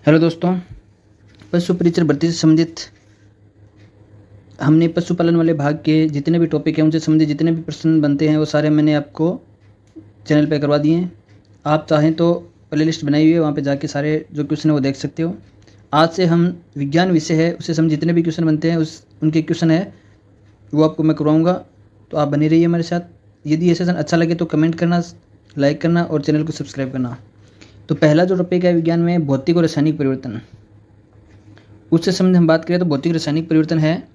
Hello दोस्तों, पशु परिचर भर्ती से संबंधित हमने पशुपालन वाले भाग के जितने भी टॉपिक हैं उनसे संबंधित जितने भी प्रश्न बनते हैं वो सारे मैंने आपको चैनल पे करवा दिए हैं। आप चाहें तो प्लेलिस्ट बनाई हुई है, वहाँ पे जाके सारे जो क्वेश्चन है वो देख सकते हो। आज से हम विज्ञान विषय है उससे संबंधित जितने भी क्वेश्चन बनते हैं उनके क्वेश्चन है वो आपको मैं करवाऊँगा, तो आप बने रहिए हमारे साथ। यदि ये सेशन अच्छा लगे तो कमेंट करना, लाइक करना और चैनल को सब्सक्राइब करना। तो पहला जो टॉपिक है विज्ञान में भौतिक और रासायनिक परिवर्तन, उससे संबंधित हम बात करें तो भौतिक रासायनिक परिवर्तन है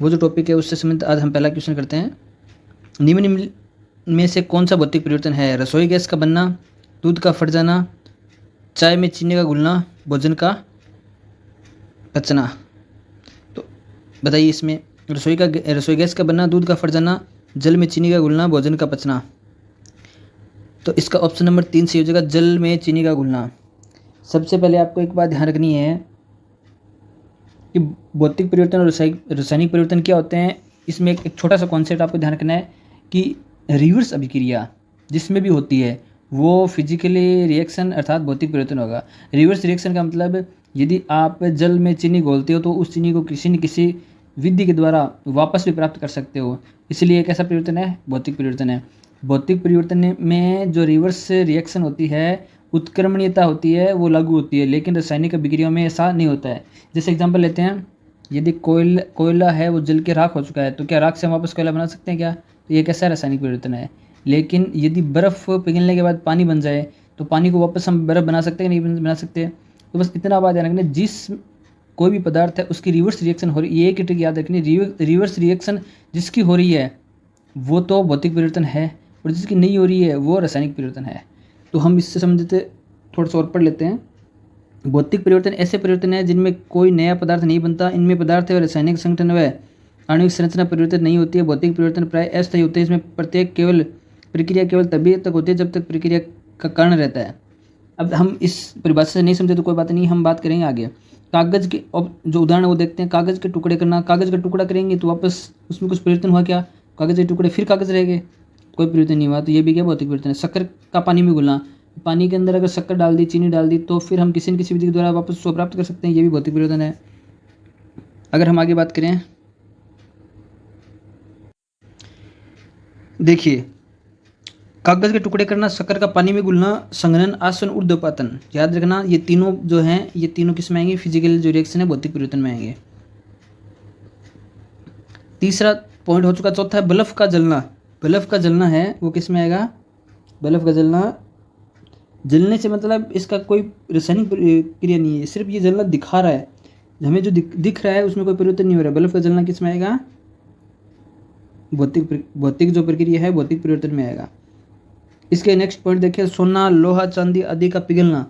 वो जो टॉपिक है उससे संबंधित आज हम पहला क्वेश्चन करते हैं। निम्न में से कौन सा भौतिक परिवर्तन है? रसोई गैस का बनना, दूध का फट जाना, चाय में चीनी का घुलना, भोजन का पचना। तो बताइए इसमें रसोई गैस का बनना, दूध का फट जाना, जल में चीनी का घुलना, भोजन का पचना। तो इसका ऑप्शन नंबर 3 सही हो जाएगा, जल में चीनी का घुलना। सबसे पहले आपको एक बात ध्यान रखनी है कि भौतिक परिवर्तन और रासायनिक परिवर्तन क्या होते हैं। इसमें एक छोटा सा कॉन्सेप्ट आपको ध्यान रखना है कि रिवर्स अभिक्रिया जिसमें भी होती है वो फिजिकली रिएक्शन अर्थात भौतिक परिवर्तन होगा। रिवर्स रिएक्शन का मतलब यदि आप जल में चीनी घोलते हो तो उस चीनी को किसी न किसी विधि के द्वारा वापस भी प्राप्त कर सकते हो, इसलिए एक ऐसा परिवर्तन है भौतिक परिवर्तन है। भौतिक परिवर्तन में जो रिवर्स रिएक्शन होती है, उत्क्रमणीयता होती है, वो लागू होती है, लेकिन रासायनिक अभिक्रियाओं में ऐसा नहीं होता है। जैसे एग्जांपल लेते हैं, यदि कोयला है वो जल के राख हो चुका है तो क्या राख से हम वापस कोयला बना सकते हैं क्या? तो ये कैसा रासायनिक परिवर्तन है। लेकिन यदि बर्फ़ पिघलने के बाद पानी बन जाए तो पानी को वापस हम बर्फ़ बना सकते हैं, नहीं बना सकते। तो बस इतना बात ध्यान रखना, जिस कोई भी पदार्थ है उसकी रिवर्स रिएक्शन हो रही है, ये एक ट्रिक याद रखनी, रिवर्स रिएक्शन जिसकी हो रही है वो तो भौतिक परिवर्तन है और जिसकी नहीं हो रही है वो रासायनिक परिवर्तन है। तो हम इससे संबंधित थोड़ा सा और पढ़ लेते हैं। भौतिक परिवर्तन ऐसे परिवर्तन है जिनमें कोई नया पदार्थ नहीं बनता, इनमें पदार्थ व रासायनिक संगठन व आणविक संरचना परिवर्तित नहीं होती है। भौतिक परिवर्तन प्राय अस्थायी होते हैं, इसमें प्रक्रिया केवल तभी तक होती है जब तक प्रक्रिया का कारण रहता है। अब हम इस परिभाषा से नहीं समझे तो कोई बात नहीं, हम बात करेंगे आगे। कागज के जो उदाहरण वो देखते हैं, कागज के टुकड़े करना, कागज का टुकड़ा करेंगे तो वापस उसमें कुछ परिवर्तन हुआ क्या? कागज के टुकड़े फिर कागज रह गए, कोई परिवर्तन नहीं हुआ, तो ये भी क्या भौतिक परिवर्तन है। शक्कर का पानी में घुलना, पानी के अंदर अगर शक्कर डाल दी, चीनी डाल दी तो फिर हम किसी न किसी विधि के द्वारा वापस उसको प्राप्त कर सकते हैं, ये भी भौतिक परिवर्तन है। अगर हम आगे बात करें, देखिए, कागज के टुकड़े करना, शक्कर का पानी में घुलना, संघनन, आसवन, ऊर्ध्वपातन, याद रखना ये तीनों जो हैं ये तीनों किस में आएंगे? फिजिकल जो रिएक्शन है भौतिक परिवर्तन में आएंगे। तीसरा पॉइंट हो चुका। चौथा है बल्ब का जलना। बल्ब का जलना है वो किस में आएगा? बल्ब का जलना, जलने से मतलब इसका कोई रासायनिक क्रिया नहीं है, सिर्फ ये जलना दिखा रहा है, हमें जो दिख रहा है उसमें कोई परिवर्तन नहीं हो रहा है। बल्ब का जलना किस में आएगा? भौतिक जो प्रक्रिया है भौतिक परिवर्तन में आएगा। इसके नेक्स्ट पॉइंट देखिए, सोना, लोहा, चांदी आदि का पिघलना,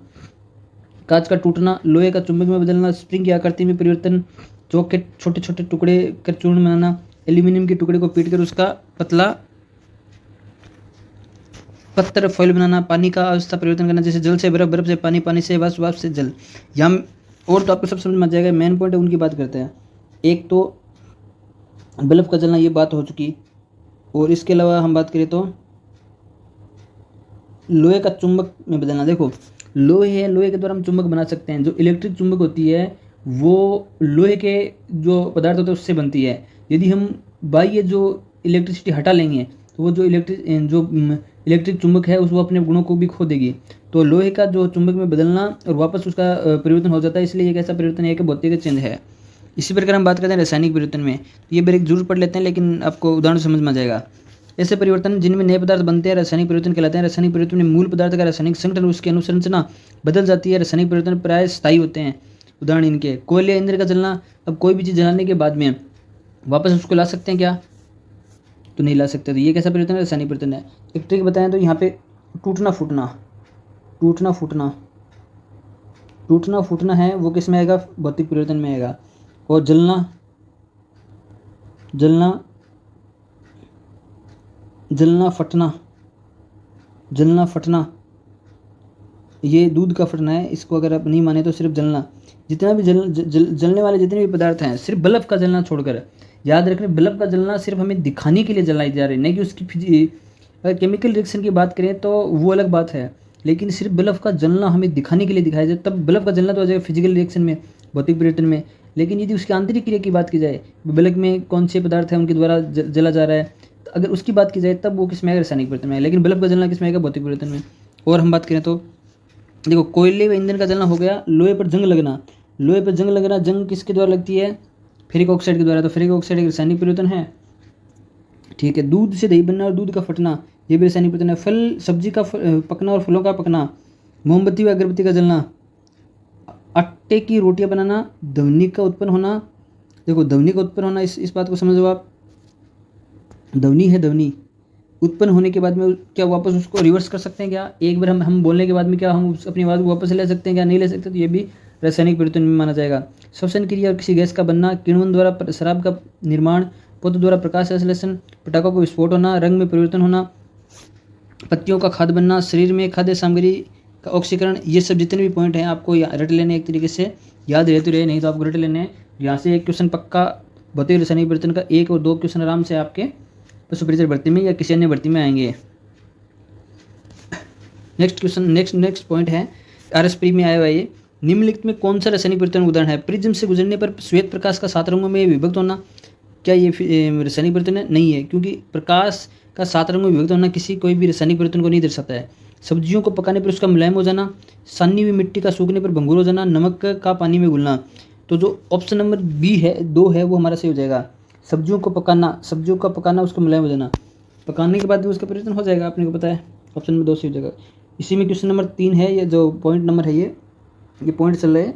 कांच का टूटना, लोहे का चुंबक में बदलना, स्प्रिंग की आकृति में परिवर्तन, चौक के छोटे छोटे टुकड़े कर चूर्ण बनाना, एल्यूमिनियम के टुकड़े को पीट कर उसका पतला पत्थर फॉइल बनाना, पानी का अवस्था परिवर्तन करना, जैसे जल से बर्फ, बर्फ से पानी, पानी से वाष्प, वाष्प से जल। यहाँ और तो आपको सब समझ में आ जाएगा, मेन पॉइंट है उनकी बात करते हैं। एक तो बल्ब का जलना, ये बात हो चुकी, और इसके अलावा हम बात करें तो लोहे का चुंबक में बदलना। देखो लोहे के द्वारा हम चुंबक बना सकते हैं। जो इलेक्ट्रिक चुंबक होती है वो लोहे के जो पदार्थ होते हैं उससे बनती है। यदि हम बाह्य जो इलेक्ट्रिसिटी हटा लेंगे तो वो जो इलेक्ट्रिक चुंबक है उस वो अपने गुणों को भी खो देगी। तो लोहे का जो चुंबक में बदलना और वापस उसका परिवर्तन हो जाता है, इसलिए एक ऐसा परिवर्तन है कि भौतिक चिन्ह है। इसी प्रकार हम बात करते हैं रासायनिक परिवर्तन में, ये ब्रेक जरूर पढ़ लेते हैं लेकिन आपको उदाहरण समझ में आ जाएगा। ऐसे परिवर्तन जिनमें नए पदार्थ बनते हैं रासायनिक परिवर्तन कहलाते हैं। रासायनिक परिवर्तन में मूल पदार्थ का रासायनिक संगठन, उसकी अनुसंरचना बदल जाती है। रासायनिक परिवर्तन प्राय स्थायी होते हैं। उदाहरण इनके कोयले, ईंधन का जलना। अब कोई भी चीज़ जलाने के बाद में वापस उसको ला सकते हैं क्या? तो नहीं ला सकते। तो ये कैसा परिवर्तन है? रासायनिक परिवर्तन है। एक ट्रिक बताएं तो यहाँ पे टूटना फूटना है वो किस में आएगा? भौतिक परिवर्तन में आएगा। और जलना फटना, ये दूध का फटना है। इसको अगर आप नहीं माने तो सिर्फ जलना, जितना भी जलने वाले जितने भी पदार्थ हैं, सिर्फ बल्ब का जलना छोड़कर, याद रखना बल्ब का जलना सिर्फ हमें दिखाने के लिए जलाई जा रही है, नहीं कि उसकी केमिकल रिएक्शन की बात करें तो वो अलग बात है। लेकिन सिर्फ बल्ब का जलना हमें दिखाने के लिए दिखाया जाए, तब बल्ब का जलना तो आ जाएगा फिजिकल रिएक्शन में, भौतिक परिवर्तन में। लेकिन यदि उसकी आंतरिक क्रिया की बात की जाए, बल्ब में कौन से पदार्थ हैं उनके द्वारा जला जा रहा है, तो अगर उसकी बात की जाए तब वो किस में आएगा, रासायनिक परिवर्तन में। लेकिन बल्ब का जलना किस में आएगा, भौतिक परिवर्तन में। और हम बात करें तो देखो, कोयले व ईंधन का जलना हो गया, लोहे पर जंग लगना, लोहे पर जंग लगना, जंग किसके द्वारा लगती है, फेरिक ऑक्साइड के द्वारा, तो फेरिक ऑक्साइड एक रासायनिक परिवर्तन है, ठीक है। दूध से दही बनना और दूध का फटना, ये भी रासायनिक परिवर्तन है। फल सब्जी का पकना और फलों का पकना, मोमबत्ती व अगरबत्ती का जलना, आटे की रोटियां बनाना, ध्वनि का उत्पन्न होना। देखो ध्वनि का उत्पन्न होना, इस बात को समझो आप, ध्वनि है, ध्वनि उत्पन्न होने के बाद में क्या वापस उसको रिवर्स कर सकते हैं क्या, एक बार हम बोलने के बाद में क्या हम अपनी आवाज़ को वापस ले सकते हैं क्या, नहीं ले सकते, तो ये भी रासायनिक परिवर्तन में माना जाएगा। श्वसन क्रिया और किसी गैस का बनना, किण्वन द्वारा शराब का निर्माण, पौधों द्वारा प्रकाश संश्लेषण, पटाखों का विस्फोट होना, रंग में परिवर्तन होना, पत्तियों का खाद बनना, शरीर में खाद्य सामग्री का ऑक्सीकरण, ये सब जितने भी पॉइंट हैं आपको रट लेने, एक तरीके से याद रहते रहे, नहीं तो आपको रट लेने हैं। यहाँ से एक क्वेश्चन पक्का भौतिक रासायनिक परिवर्तन का, 1 और 2 क्वेश्चन आराम से आपके पशु परिचय भर्ती में या किसी अन्य भर्ती में आएंगे। नेक्स्ट क्वेश्चन, नेक्स्ट पॉइंट है RS-प्री में आया हुआ ये, निम्नलिखित में कौन सा रासायनिक परिवर्तन उदाहरण है। प्रिज्म से गुजरने पर श्वेत प्रकाश का 7 रंगों में विभक्त होना, क्या ये रासायनिक परिवर्तन है, नहीं है, क्योंकि प्रकाश का 7 रंगों में विभक्त होना किसी कोई भी रासायनिक परिवर्तन को नहीं दर्शाता है। सब्जियों को पकाने पर उसका मुलायम हो जाना, सानी हुई मिट्टी का सूखने पर भंगुर हो जाना, नमक का पानी में घुलना। तो जो ऑप्शन नंबर बी है, 2 है, वो हमारा सही हो जाएगा। सब्जियों को पकाना, उसका मुलायम हो जाना, पकाने के बाद भी उसका परिवर्तन हो जाएगा, आपने को पता है, ऑप्शन नंबर 2 सही हो जाएगा। इसी में क्वेश्चन नंबर 3 है, ये जो पॉइंट नंबर है, ये पॉइंट चल रहे हैं,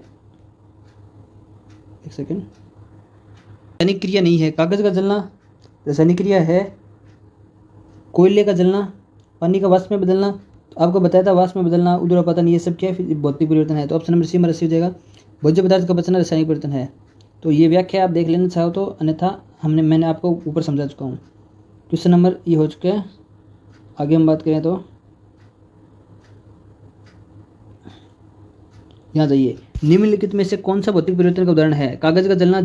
एक सेकेंड। रासायनिक क्रिया नहीं है, कागज़ का जलना रासायनिक क्रिया है, कोयले का जलना, पानी का वाष्प में बदलना, तो आपको बताया था वाष्प में बदलना, उद्दीपन, ये सब क्या है, भौतिक परिवर्तन है। तो ऑप्शन नंबर सी हमारा सही हो जाएगा। भोज्य पदार्थ का बचना रासायनिक परिवर्तन है। तो ये व्याख्या आप देख लेना चाहो तो, अन्यथा मैंने आपको ऊपर समझा चुका हूँ। क्वेश्चन नंबर ये हो चुके हैं। आगे हम बात करें तो यहाँ जाइए, निम्नलिखित में से कौन सा भौतिक परिवर्तन का उदाहरण है। कागज का जलना,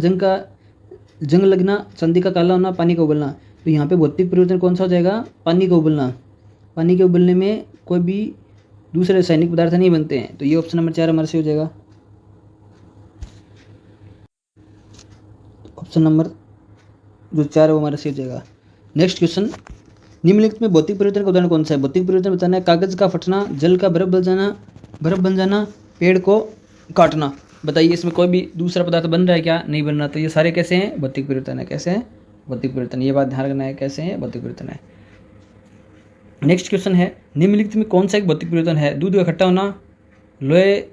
जंग लगना, चांदी का काला होना, पानी का उबलना। तो यहाँ पे भौतिक परिवर्तन कौन सा हो जाएगा, पानी का उबलना। पानी के उबलने में कोई भी दूसरे रासायनिक पदार्थ नहीं बनते हैं, तो ये ऑप्शन नंबर 4 हमारे से हो जाएगा। ऑप्शन नंबर जो 4 है वो हमारा सही हो जाएगा। नेक्स्ट क्वेश्चन, निम्नलिखित में भौतिक परिवर्तन का उदाहरण कौन सा है। भौतिक परिवर्तन बताना है, कागज का फटना, जल का बर्फ बन जाना, पेड़ को काटना। बताइए इसमें कोई भी दूसरा पदार्थ बन रहा है क्या, नहीं बन रहा। तो ये सारे कैसे हैं, भौतिक परिवर्तन है। कैसे हैं, भौतिक परिवर्तन, ये बात ध्यान रखना है, कैसे हैं, भौतिक परिवर्तन है। नेक्स्ट क्वेश्चन है, निम्नलिखित में कौन सा एक भौतिक परिवर्तन है। दूध का खट्टा होना, लोहे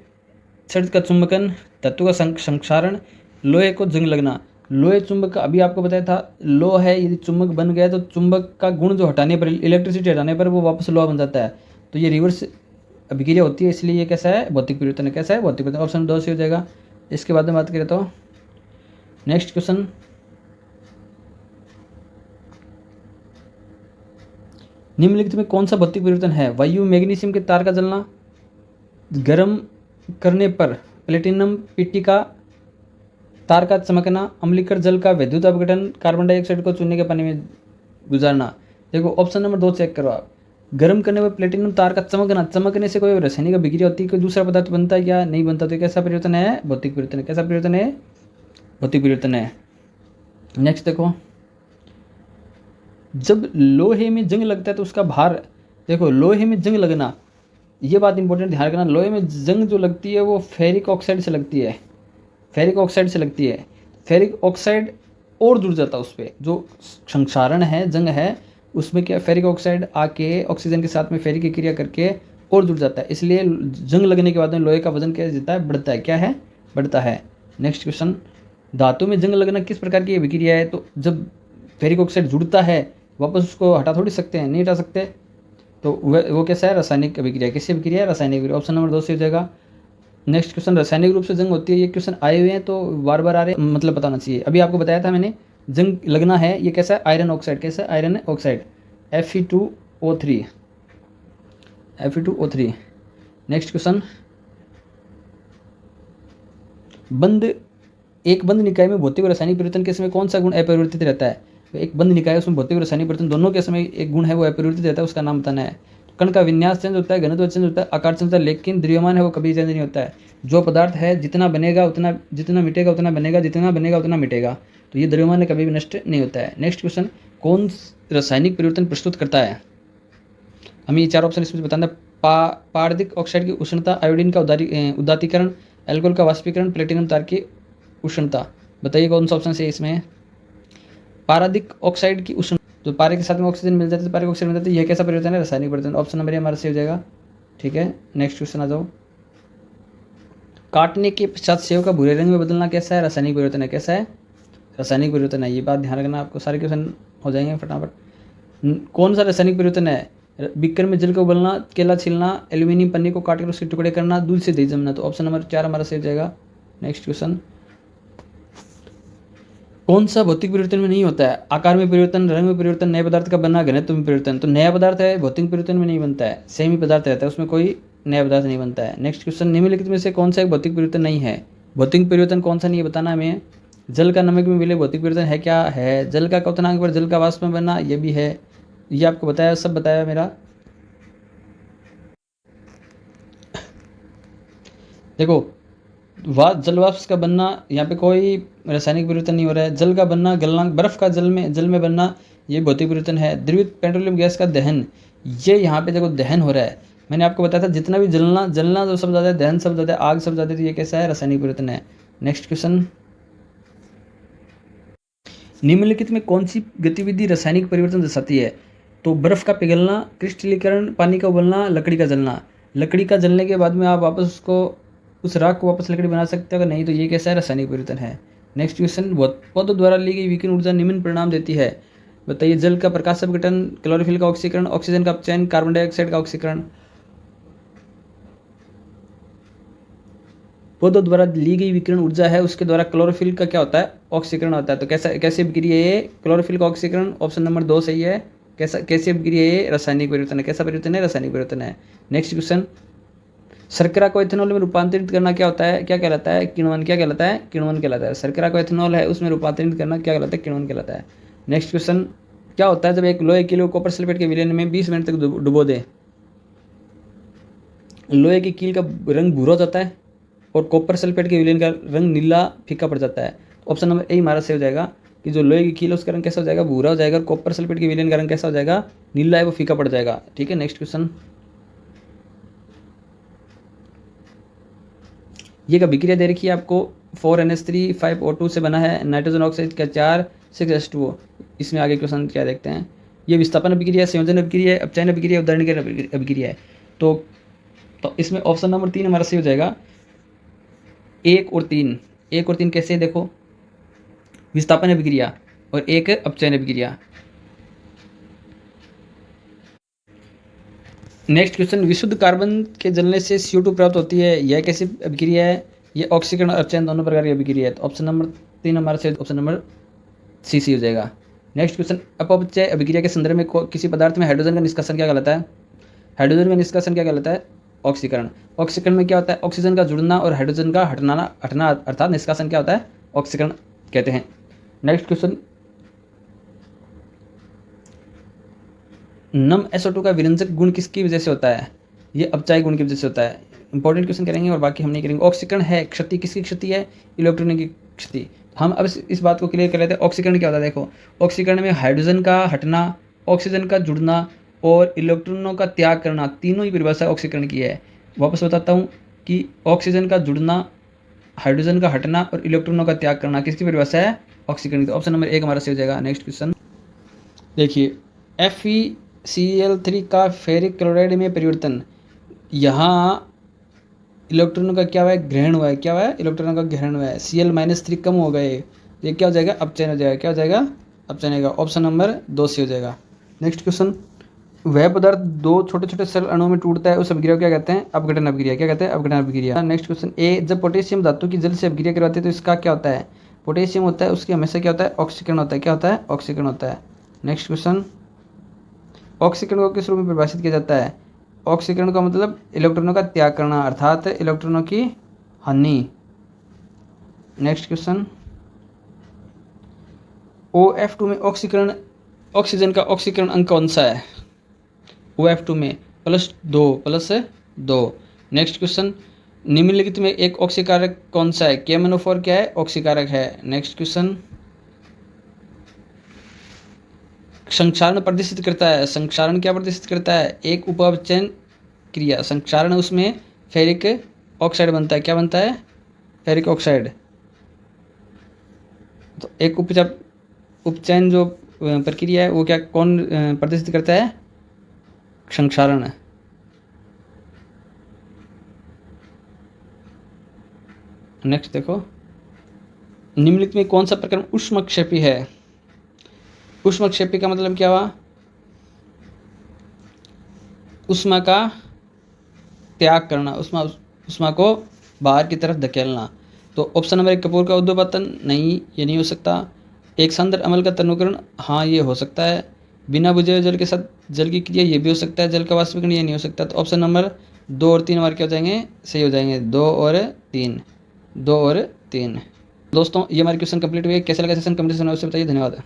छड़ का चुंबकन, तत्व का संक्षारण, लोहे को जंग लगना। लोहे चुंबक, अभी आपको बताया था, लोहा है, यदि चुंबक बन गया तो चुंबक का गुण जो हटाने पर, इलेक्ट्रिसिटी हटाने पर वो वापस लोहा बन जाता है। तो ये रिवर्स अभिक्रिया होती है, इसलिए ये कैसा है, भौतिक परिवर्तन है। कैसा है, भौतिक परिवर्तन। ऑप्शन 2 से हो जाएगा। इसके बाद में बात करें तो नेक्स्ट क्वेश्चन, निम्नलिखित में कौन सा भौतिक परिवर्तन है। वायु मैग्नीशियम के तार का जलना, गर्म करने पर प्लेटिनम पीटी का तार का चमकना, अम्लीकर जल का विद्युत अपघटन, कार्बन डाइऑक्साइड को चूने के पानी में गुजारना। देखो ऑप्शन नंबर 2 चेक करो आप। गर्म करने पर प्लेटिनम तार का चमकना, चमकने से कोई रासायनिक अभिक्रिया होती है, कोई दूसरा पदार्थ बनता है या नहीं बनता। तो कैसा परिवर्तन है, भौतिक परिवर्तन है। कैसा परिवर्तन है, भौतिक परिवर्तन है। नेक्स्ट देखो, जब लोहे में जंग लगता है तो उसका भार, देखो लोहे में जंग लगना, ये बात इंपॉर्टेंट ध्यान रखना। लोहे में जंग जो लगती है वो फेरिक ऑक्साइड से लगती है, फेरिक ऑक्साइड से लगती है। फेरिक ऑक्साइड और जुड़ जाता है उस पर, जो संक्षारण है, जंग है, उसमें क्या फेरिक ऑक्साइड आके ऑक्सीजन के साथ में फेरिक की क्रिया करके और जुड़ जाता है। इसलिए जंग लगने के बाद में लोहे का वजन क्या जाता है, बढ़ता है। क्या है, बढ़ता है। नेक्स्ट क्वेश्चन, धातु में जंग लगना किस प्रकार की अभिक्रिया है। तो जब फेरिक ऑक्साइड जुड़ता है वापस उसको हटा थोड़ी सकते हैं, नहीं हटा सकते। तो वो कैसा है, रासायनिक अभिक्रिया। किससे अभिक्रिया है, रासायनिक अभिक्रिया। ऑप्शन नंबर 2 से हो जाएगा। नेक्स्ट क्वेश्चन, रासायनिक रूप से जंग होती है। ये क्वेश्चन आए हुए हैं तो बार बार आ रहे, मतलब बताना चाहिए। अभी आपको बताया था मैंने, जंग लगना है, ये कैसा है, आयरन ऑक्साइड। कैसा है, iron oxide, Fe2O3, Fe2O3। Next question, एक बंद निकाय में भौतिक और रासायनिक परिवर्तन के समय कौन सा गुण अपरिवर्तित रहता है। तो एक बंद निकाय, उसमें भौतिक और रासायनिक परिवर्तन दोनों के समय एक गुण है वो अपरिवर्तित रहता है, उसका नाम बताना है। कण का विन्यास चेंज होता है, घनत्व चेंज होता है, आकार चेंज होता है, लेकिन द्रव्यमान है वो कभी चेंज नहीं होता है। जो पदार्थ है जितना बनेगा उतना, जितना मिटेगा उतना बनेगा, जितना बनेगा उतना मिटेगा, तो ये द्रव्यमान है कभी भी नष्ट नहीं होता है। नेक्स्ट क्वेश्चन, कौन रासायनिक परिवर्तन प्रस्तुत करता है? हमें ये 4 ऑप्शन इसमें बताना। पारदिक ऑक्साइड की उष्णता, आयोडीन का उदातीकरण, एल्कोहल का वाष्पीकरण, प्लेटिनम तार की उष्णता। बताइए कौन सा ऑप्शन सही इसमें? पारदिक ऑक्साइड की उष्णता, तो पारे के साथ में ऑक्सीजन मिल जाता है, तो पारे ऑक्सीजन मिल जाता है, यह कैसा परिवर्तन है? रासायनिक परिवर्तन। ऑप्शन नंबर ए हमारा सही हो जाएगा। ठीक है, नेक्स्ट क्वेश्चन आ जाओ। काटने के पश्चात सेव का भूरे रंग में बदलना कैसा है? रासायनिक परिवर्तन है। कैसा है? रासायनिक परिवर्तन है। ये बात ध्यान रखना, आपको सारे क्वेश्चन हो जाएंगे फटाफट। कौन सा रासायनिक परिवर्तन है? बीकर में जल को उबलना, केला छीलना, एल्यूमिनियम पन्नी को काटकर उसके टुकड़े करना, दूध से दही जमना। तो ऑप्शन नंबर 4 हमारा सही हो जाएगा। नेक्स्ट क्वेश्चन, कौन सा भौतिक परिवर्तन में नहीं होता है? आकार में परिवर्तन, रंग में परिवर्तन, नए पदार्थ का बनना, घनत्व में परिवर्तन। तो नया पदार्थ है भौतिक परिवर्तन में नहीं बनता है, सेम ही पदार्थ रहता है, उसमें कोई नया पदार्थ नहीं बनता है। नेक्स्ट क्वेश्चन, निम्नलिखित में से कौन सा एक भौतिक परिवर्तन नहीं है? भौतिक परिवर्तन कौन सा नहीं है बताना हमें। जल का नमक में मिले भौतिक परिवर्तन है क्या? है। जल का क्वथनांक पर जल का वाष्प में बनना, ये भी है। ये आपको बताया, सब बताया मेरा। देखो, जल वाष्प का बनना, यहाँ पे कोई रासायनिक परिवर्तन नहीं हो रहा है। जल का बनना, गलनांक, बर्फ का जल में बनना, ये भौतिक परिवर्तन है। द्रवित पेट्रोलियम गैस का दहन, ये यहाँ पे देखो दहन हो रहा है। मैंने आपको बताया था जितना भी जलना जो सब ज़्यादा है, दहन सब ज़्यादा है, आग सब ज़्यादा है, तो ये कैसा है? रासायनिक परिवर्तन है। नेक्स्ट क्वेश्चन, निम्नलिखित में कौन सी गतिविधि रासायनिक परिवर्तन दर्शाती है? तो बर्फ का पिघलना, क्रिस्टलीकरण, पानी का उबलना, लकड़ी का जलना। लकड़ी का जलने के बाद में आप वापस उसको, उस राख को वापस लकड़ी बना सकते हो, अगर नहीं तो ये कैसा है? रासायनिक परिवर्तन है। नेक्स्ट क्वेश्चन, पौधों द्वारा ली गई विकिरण ऊर्जा निम्न परिणाम देती है। बताइए, जल का प्रकाश अपघटन, क्लोरोफिल का ऑक्सीकरण, ऑक्सीजन का अपचयन, कार्बन डाइऑक्साइड का ऑक्सीकरण। पौधों द्वारा ली गई विकिरण ऊर्जा है, उसके द्वारा क्लोरोफिल का क्या होता है? ऑक्सीकरण होता है। तो कैसे अभिक्रिया ये? क्लोरोफिल का ऑक्सीकरण। ऑप्शन नंबर 2 सही है। कैसे अभिक्रिया ये? रासायनिक परिवर्तन है। कैसा परिवर्तन है? रासायनिक परिवर्तन है। नेक्स्ट क्वेश्चन, शर्करा को एथेनॉल में रूपांतरित करना क्या होता है? क्या कहलाता है? किण्वन। क्या कहलाता है? किण्वन कहलाता है। शर्करा को एथेनॉल है उसमें रूपांतरित करना क्या कहलाता है? किण्वन कहलाता है। नेक्स्ट क्वेश्चन, क्या होता है जब एक लोहे के लिए कॉपर सल्फेट के विलयन में 20 मिनट तक डुबो दे? लोहे की कील का रंग भूरा हो जाता है और कॉपर सल्फेट के विलयन का रंग नीला फीका पड़ जाता है। ऑप्शन नंबर ए हमारा सही हो जाएगा कि जो लोहे की कील है उसका रंग कैसा हो जाएगा? भूरा हो जाएगा, और कॉपर सल्फेट के विलयन का रंग कैसा हो जाएगा? नीला है, वो फीका पड़ जाएगा। ठीक है, नेक्स्ट क्वेश्चन, ये का अभिक्रिया दे रखी है आपको। 4NH3 5O2 से बना है, नाइट्रोजन ऑक्साइड का 4 6H2O। इसमें आगे क्वेश्चन क्या देखते हैं। ये विस्थापन अभिक्रिया, संयोजन अभिक्रिया, अपचयन अभिक्रिया, उदाहरण अभिक्रिया है। तो इसमें ऑप्शन नंबर 3 हमारा सही हो जाएगा। 1 और 3 कैसे? देखो, विस्थापन अभिक्रिया और एक अपचयन अभिक्रिया। नेक्स्ट क्वेश्चन, विशुद्ध कार्बन के जलने से CO2 प्राप्त होती है, यह कैसी अभिक्रिया है? ये ऑक्सीकरण और अपचयन दोनों प्रकार की अभिक्रिया है। तो ऑप्शन नंबर 3 हमारा से ऑप्शन नंबर सी हो जाएगा। नेक्स्ट क्वेश्चन, अपचय अभिक्रिया के संदर्भ में किसी पदार्थ में हाइड्रोजन का निष्कासन क्या कहलाता है? हाइड्रोजन का निष्कासन क्या कहलाता है? ऑक्सीकरण। ऑक्सीकरण में क्या होता है? ऑक्सीजन का जुड़ना और हाइड्रोजन का हटना अर्थात निष्कासन क्या होता है? ऑक्सीकरण कहते हैं। नेक्स्ट क्वेश्चन, नम SO2 का विरंजक गुण किसकी वजह से होता है? ये अपचायी गुण की वजह से होता है। इंपॉर्टेंट क्वेश्चन करेंगे और बाकी हम नहीं करेंगे। ऑक्सीकरण है क्षति, किसकी क्षति है? इलेक्ट्रॉन की क्षति। हम अब इस बात को क्लियर कर लेते हैं। ऑक्सीकरण क्या होता है? देखो, ऑक्सीकरण में हाइड्रोजन का हटना, ऑक्सीजन का जुड़ना और इलेक्ट्रॉनों का त्याग करना, तीनों ही परिभाषा ऑक्सीकरण की है। वापस बताता हूँ कि ऑक्सीजन का जुड़ना, हाइड्रोजन का हटना और इलेक्ट्रॉनों का त्याग करना किसकी परिभाषा है? ऑक्सीकरण की। ऑप्शन नंबर 1 हमारा सही हो जाएगा। नेक्स्ट क्वेश्चन देखिए, FeCl3 का फेरिक क्लोराइड में परिवर्तन, यहाँ इलेक्ट्रॉनों का क्या हुआ है? ग्रहण हुआ है। क्या हुआ है? इलेक्ट्रॉनों का ग्रहण हुआ है। Cl-3 कम हो गए, ये क्या हो जाएगा? अपचयन हो जाएगा। क्या हो जाएगा? अपचयन होगा। ऑप्शन नंबर 2 से हो जाएगा। नेक्स्ट क्वेश्चन, वह पदार्थ 2 छोटे छोटे सरल अणुओं में टूटता है, उस अभिक्रिया को क्या कहते हैं? अपघटन अभिक्रिया। क्या कहते हैं? अपघटन अभिक्रिया। नेक्स्ट क्वेश्चन ए, जब पोटेशियम धातु की जल से अभिक्रिया करवाते हैं तो इसका क्या होता है? पोटेशियम होता है, उसके हमेशा क्या होता है? ऑक्सीकरण होता है। क्या होता है? ऑक्सीकरण होता है। नेक्स्ट क्वेश्चन, ऑक्सीकरण को किस रूप में परिभाषित किया जाता है? ऑक्सीकरण का मतलब इलेक्ट्रॉनों का त्याग करना अर्थात इलेक्ट्रॉनों की हानि। नेक्स्ट क्वेश्चन, OF2 में ऑक्सीकरण, ऑक्सीजन का ऑक्सीकरण अंक कौन सा है? OF2 में +2 नेक्स्ट क्वेश्चन, निम्नलिखित में एक ऑक्सीकारक कौन सा है? KMnO4 क्या है? ऑक्सीकारक है। नेक्स्ट क्वेश्चन, संक्षारण प्रदर्शित करता है। संक्षारण क्या प्रदर्शित करता है? एक उपापचयन क्रिया। संक्षारण उसमें फेरिक ऑक्साइड बनता है। क्या बनता है? Ferric oxide. तो एक उपचयन जो प्रक्रिया है वो क्या कौन प्रदर्शित करता है? संक्षारण। नेक्स्ट देखो, निम्नलिखित में कौन सा प्रक्रम ऊष्मक्षेपी है? ऊष्मक्षेपी का मतलब क्या हुआ? ऊष्मा का त्याग करना, ऊष्मा को बाहर की तरफ धकेलना। तो ऑप्शन नंबर 1 कपूर का उद्योपतन, नहीं ये नहीं हो सकता। एक सांद्र अम्ल का तनुकरण, हाँ ये हो सकता है। बिना बुझे हुए जल के साथ जल की क्रिया, ये भी हो सकता है। जल का वाष्पीकरण, ये नहीं हो सकता। तो ऑप्शन नंबर 2 और 3 हमारे क्या हो जाएंगे? सही हो जाएंगे। 2 और 3। दोस्तों ये हमारे क्वेश्चन कंप्लीट हुए। कैसा लगा सेशन? कमेंट सेक्शन में अवश्य बताइए। धन्यवाद।